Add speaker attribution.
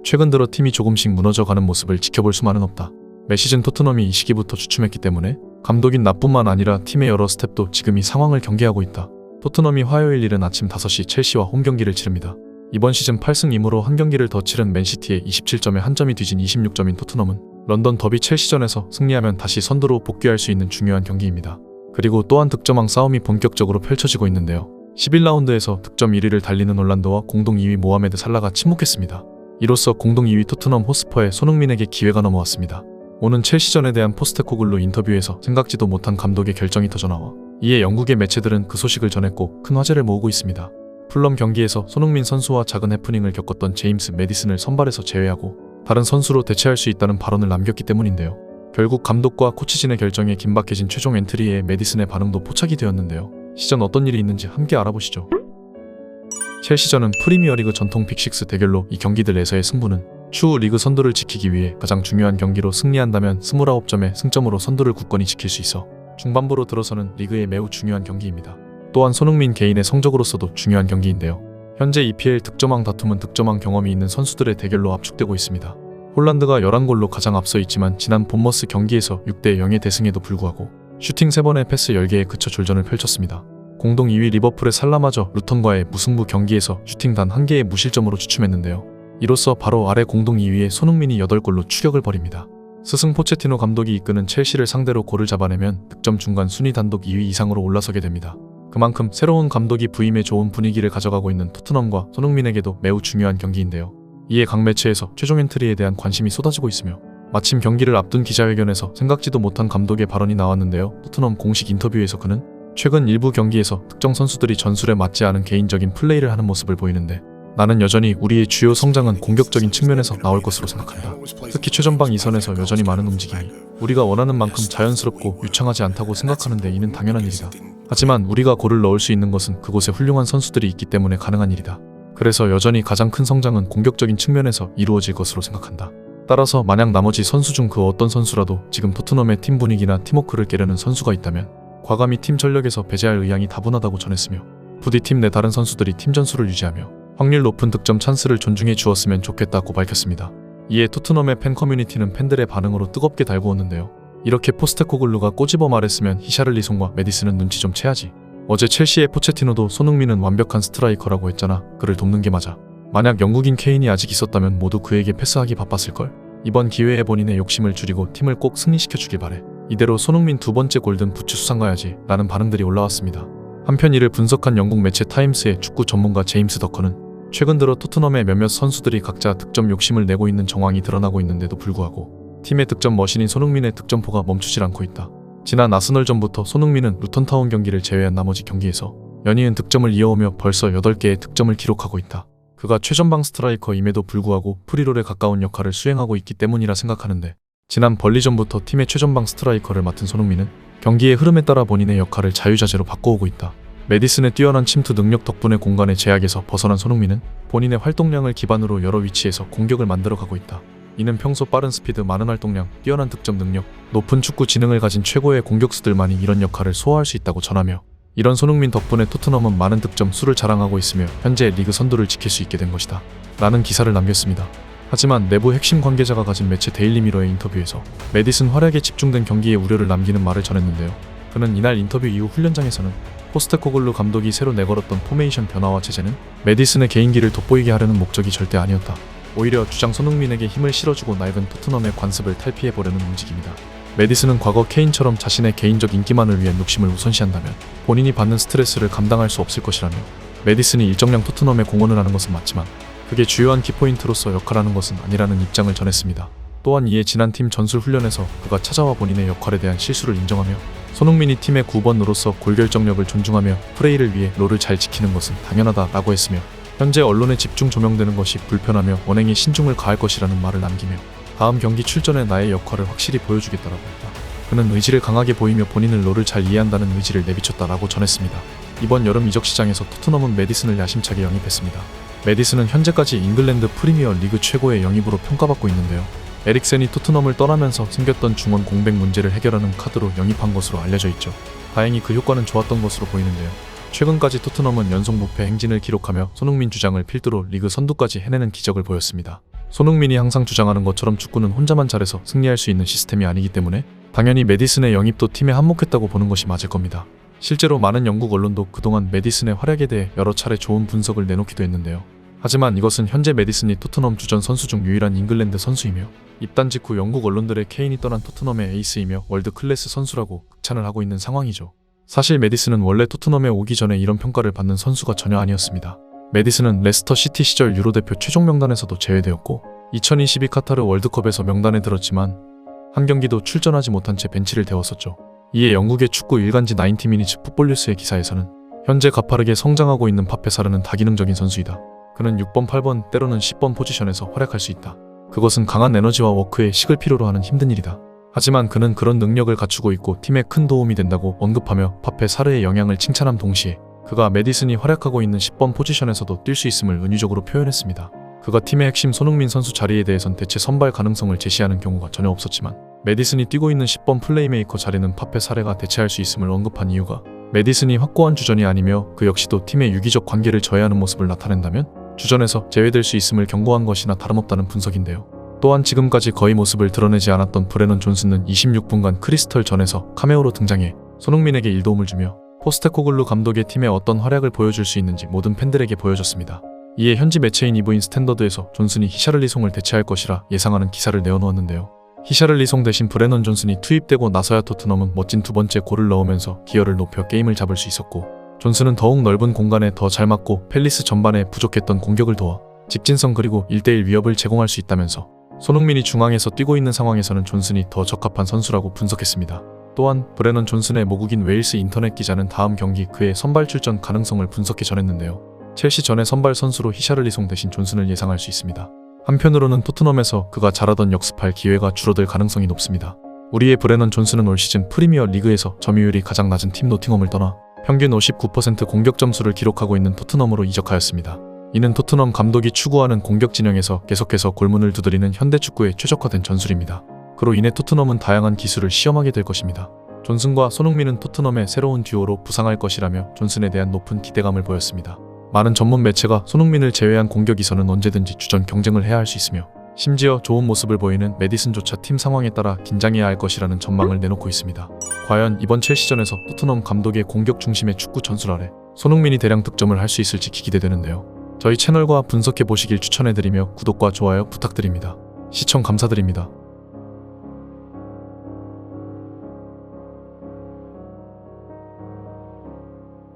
Speaker 1: 최근 들어 팀이 조금씩 무너져가는 모습을 지켜볼 수만은 없다. 매 시즌 토트넘이 이 시기부터 주춤했기 때문에 감독인 나뿐만 아니라 팀의 여러 스텝도 지금 이 상황을 경계하고 있다. 토트넘이 화요일 이른 아침 5시 첼시와 홈 경기를 치릅니다. 이번 시즌 8승 2무로 한 경기를 더 치른 맨시티의 27점에 한 점이 뒤진 26점인 토트넘은 런던 더비 첼시전에서 승리하면 다시 선두로 복귀할 수 있는 중요한 경기입니다. 그리고 또한 득점왕 싸움이 본격적으로 펼쳐지고 있는데요. 11라운드에서 득점 1위를 달리는 올란도와 공동 2위 모하메드 살라가 침묵했습니다. 이로써 공동 2위 토트넘 호스퍼의 손흥민에게 기회가 넘어왔습니다. 오는 첼시전에 대한 포스테코글루 인터뷰에서 생각지도 못한 감독의 결정이 터져나와 이에 영국의 매체들은 그 소식을 전했고 큰 화제를 모으고 있습니다. 풀럼 경기에서 손흥민 선수와 작은 해프닝을 겪었던 제임스 매디슨을 선발에서 제외하고 다른 선수로 대체할 수 있다는 발언을 남겼기 때문인데요. 결국 감독과 코치진의 결정에 긴박해진 최종 엔트리에 매디슨의 반응도 포착이 되었는데요. 시전 어떤 일이 있는지 함께 알아보시죠. 첼시전은 프리미어리그 전통 빅식스 대결로 이 경기들에서의 승부는 추후 리그 선두를 지키기 위해 가장 중요한 경기로 승리한다면 29점의 승점으로 선두를 굳건히 지킬 수 있어 중반부로 들어서는 리그에 매우 중요한 경기입니다. 또한 손흥민 개인의 성적으로서도 중요한 경기인데요. 현재 EPL 득점왕 다툼은 득점왕 경험이 있는 선수들의 대결로 압축되고 있습니다. 홀란드가 11골로 가장 앞서 있지만 지난 본머스 경기에서 6대0의 대승에도 불구하고 슈팅 3번에 패스 10개에 그쳐 졸전을 펼쳤습니다. 공동 2위 리버풀의 살라마저 루턴과의 무승부 경기에서 슈팅 단 1개의 무실점으로 주춤했는데요. 이로써 바로 아래 공동 2위의 손흥민이 8골로 추격을 벌입니다. 스승 포체티노 감독이 이끄는 첼시를 상대로 골을 잡아내면 득점 중간 순위 단독 2위 이상으로 올라서게 됩니다. 그만큼 새로운 감독이 부임에 좋은 분위기를 가져가고 있는 토트넘과 손흥민에게도 매우 중요한 경기인데요. 이에 각 매체에서 최종 엔트리에 대한 관심이 쏟아지고 있으며 마침 경기를 앞둔 기자회견에서 생각지도 못한 감독의 발언이 나왔는데요. 토트넘 공식 인터뷰에서 그는 최근 일부 경기에서 특정 선수들이 전술에 맞지 않은 개인적인 플레이를 하는 모습을 보이는데 나는 여전히 우리의 주요 성장은 공격적인 측면에서 나올 것으로 생각한다. 특히 최전방 이선에서 여전히 많은 움직임이 우리가 원하는 만큼 자연스럽고 유창하지 않다고 생각하는데 이는 당연한 일이다. 하지만 우리가 골을 넣을 수 있는 것은 그곳에 훌륭한 선수들이 있기 때문에 가능한 일이다. 그래서 여전히 가장 큰 성장은 공격적인 측면에서 이루어질 것으로 생각한다. 따라서 만약 나머지 선수 중 그 어떤 선수라도 지금 토트넘의 팀 분위기나 팀워크를 깨려는 선수가 있다면 과감히 팀 전력에서 배제할 의향이 다분하다고 전했으며 부디 팀 내 다른 선수들이 팀 전술을 유지하며 확률 높은 득점 찬스를 존중해 주었으면 좋겠다고 밝혔습니다. 이에 토트넘의 팬 커뮤니티는 팬들의 반응으로 뜨겁게 달구었는데요. 이렇게 포스테코글루가 꼬집어 말했으면 히샤를리송과 메디슨은 눈치 좀 채야지. 어제 첼시의 포체티노도 손흥민은 완벽한 스트라이커라고 했잖아. 그를 돕는 게 맞아. 만약 영국인 케인이 아직 있었다면 모두 그에게 패스하기 바빴을걸. 이번 기회에 본인의 욕심을 줄이고 팀을 꼭 승리시켜주길 바래. 이대로 손흥민 두 번째 골든 부츠 수상 가야지 라는 반응들이 올라왔습니다. 한편 이를 분석한 영국 매체 타임스의 축구 전문가 제임스 더커는 최근 들어 토트넘의 몇몇 선수들이 각자 득점 욕심을 내고 있는 정황이 드러나고 있는데도 불구하고 팀의 득점 머신인 손흥민의 득점포가 멈추질 않고 있다. 지난 아스널전부터 손흥민은 루턴타운 경기를 제외한 나머지 경기에서 연이은 득점을 이어오며 벌써 8개의 득점을 기록하고 있다. 그가 최전방 스트라이커임에도 불구하고 프리롤에 가까운 역할을 수행하고 있기 때문이라 생각하는데 지난 벌리전부터 팀의 최전방 스트라이커를 맡은 손흥민은 경기의 흐름에 따라 본인의 역할을 자유자재로 바꿔오고 있다. 메디슨의 뛰어난 침투 능력 덕분에 공간의 제약에서 벗어난 손흥민은 본인의 활동량을 기반으로 여러 위치에서 공격을 만들어가고 있다. 이는 평소 빠른 스피드, 많은 활동량, 뛰어난 득점 능력, 높은 축구 지능을 가진 최고의 공격수들만이 이런 역할을 소화할 수 있다고 전하며 이런 손흥민 덕분에 토트넘은 많은 득점 수를 자랑하고 있으며 현재 리그 선두를 지킬 수 있게 된 것이다 라는 기사를 남겼습니다. 하지만 내부 핵심 관계자가 가진 매체 데일리미러의 인터뷰에서 메디슨 활약에 집중된 경기에 우려를 남기는 말을 전했는데요. 그는 이날 인터뷰 이후 훈련장에서는 포스테코글루 감독이 새로 내걸었던 포메이션 변화와 제재는 메디슨의 개인기를 돋보이게 하려는 목적이 절대 아니었다. 오히려 주장 손흥민에게 힘을 실어주고 낡은 토트넘의 관습을 탈피해보려는 움직임이다. 메디슨은 과거 케인처럼 자신의 개인적 인기만을 위한 욕심을 우선시한다면 본인이 받는 스트레스를 감당할 수 없을 것이라며 메디슨이 일정량 토트넘에 공헌을 하는 것은 맞지만 그게 주요한 키포인트로서 역할하는 것은 아니라는 입장을 전했습니다. 또한 이에 지난 팀 전술 훈련에서 그가 찾아와 본인의 역할에 대한 실수를 인정하며 손흥민이 팀의 9번으로서 골 결정력을 존중하며 프레이를 위해 롤을 잘 지키는 것은 당연하다라고 했으며 현재 언론에 집중 조명되는 것이 불편하며 언행에 신중을 가할 것이라는 말을 남기며 다음 경기 출전에 나의 역할을 확실히 보여주겠다라고 했다. 그는 의지를 강하게 보이며 본인은 롤을 잘 이해한다는 의지를 내비쳤다라고 전했습니다. 이번 여름 이적 시장에서 토트넘은 메디슨을 야심차게 영입했습니다. 메디슨은 현재까지 잉글랜드 프리미어 리그 최고의 영입으로 평가받고 있는데요. 에릭센이 토트넘을 떠나면서 생겼던 중원 공백 문제를 해결하는 카드로 영입한 것으로 알려져 있죠. 다행히 그 효과는 좋았던 것으로 보이는데요. 최근까지 토트넘은 연속 무패 행진을 기록하며 손흥민 주장을 필두로 리그 선두까지 해내는 기적을 보였습니다. 손흥민이 항상 주장하는 것처럼 축구는 혼자만 잘해서 승리할 수 있는 시스템이 아니기 때문에 당연히 메디슨의 영입도 팀에 한몫했다고 보는 것이 맞을 겁니다. 실제로 많은 영국 언론도 그동안 메디슨의 활약에 대해 여러 차례 좋은 분석을 내놓기도 했는데요. 하지만 이것은 현재 메디슨이 토트넘 주전 선수 중 유일한 잉글랜드 선수이며 입단 직후 영국 언론들의 케인이 떠난 토트넘의 에이스이며 월드 클래스 선수라고 극찬을 하고 있는 상황이죠. 사실 메디슨은 원래 토트넘에 오기 전에 이런 평가를 받는 선수가 전혀 아니었습니다. 메디슨은 레스터 시티 시절 유로 대표 최종 명단에서도 제외되었고 2022 카타르 월드컵에서 명단에 들었지만 한 경기도 출전하지 못한 채 벤치를 데웠었죠. 이에 영국의 축구 일간지 90미니츠 풋볼뉴스의 기사에서는 현재 가파르게 성장하고 있는 파페 사르는 다기능적인 선수이다. 그는 6번, 8번, 때로는 10번 포지션에서 활약할 수 있다. 그것은 강한 에너지와 워크에 식을 필요로 하는 힘든 일이다. 하지만 그는 그런 능력을 갖추고 있고 팀에 큰 도움이 된다고 언급하며 파페 사르의 영향을 칭찬함 동시에 그가 메디슨이 활약하고 있는 10번 포지션에서도 뛸 수 있음을 은유적으로 표현했습니다. 그가 팀의 핵심 손흥민 선수 자리에 대해선 대체 선발 가능성을 제시하는 경우가 전혀 없었지만 메디슨이 뛰고 있는 10번 플레이메이커 자리는 파페 사르가 대체할 수 있음을 언급한 이유가 메디슨이 확고한 주전이 아니며 그 역시도 팀의 유기적 관계를 저해하는 모습을 나타낸다면 주전에서 제외될 수 있음을 경고한 것이나 다름없다는 분석인데요. 또한 지금까지 거의 모습을 드러내지 않았던 브레넌 존슨은 26분간 크리스털 전에서 카메오로 등장해 손흥민에게 일도움을 주며 포스테코글루 감독의 팀에 어떤 활약을 보여줄 수 있는지 모든 팬들에게 보여줬습니다. 이에 현지 매체인 이브인 스탠더드에서 존슨이 히샤를리송을 대체할 것이라 예상하는 기사를 내어놓았는데요. 히샤를리송 대신 브레넌 존슨이 투입되고 나서야 토트넘은 멋진 두 번째 골을 넣으면서 기여를 높여 게임을 잡을 수 있었고 존슨은 더욱 넓은 공간에 더 잘 맞고 팰리스 전반에 부족했던 공격을 도와 직진성 그리고 1대1 위협을 제공할 수 있다면서 손흥민이 중앙에서 뛰고 있는 상황에서는 존슨이 더 적합한 선수라고 분석했습니다. 또한 브레넌 존슨의 모국인 웨일스 인터넷 기자는 다음 경기 그의 선발 출전 가능성을 분석해 전했는데요. 첼시 전의 선발 선수로 히샤를리송 대신 존슨을 예상할 수 있습니다. 한편으로는 토트넘에서 그가 잘하던 역습할 기회가 줄어들 가능성이 높습니다. 우리의 브레넌 존슨은 올 시즌 프리미어 리그에서 점유율이 가장 낮은 팀 노팅엄을 떠나 평균 59% 공격 점수를 기록하고 있는 토트넘으로 이적하였습니다. 이는 토트넘 감독이 추구하는 공격 진영에서 계속해서 골문을 두드리는 현대축구에 최적화된 전술입니다. 그로 인해 토트넘은 다양한 기술을 시험하게 될 것입니다. 존슨과 손흥민은 토트넘의 새로운 듀오로 부상할 것이라며 존슨에 대한 높은 기대감을 보였습니다. 많은 전문 매체가 손흥민을 제외한 공격이서는 언제든지 주전 경쟁을 해야 할 수 있으며 심지어 좋은 모습을 보이는 메디슨조차 팀 상황에 따라 긴장해야 할 것이라는 전망을 내놓고 있습니다. 과연 이번 첼시전에서 토트넘 감독의 공격 중심의 축구 전술 아래 손흥민이 대량 득점을 할 수 있을지 기대되는데요. 저희 채널과 분석해 보시길 추천해드리며 구독과 좋아요 부탁드립니다. 시청 감사드립니다.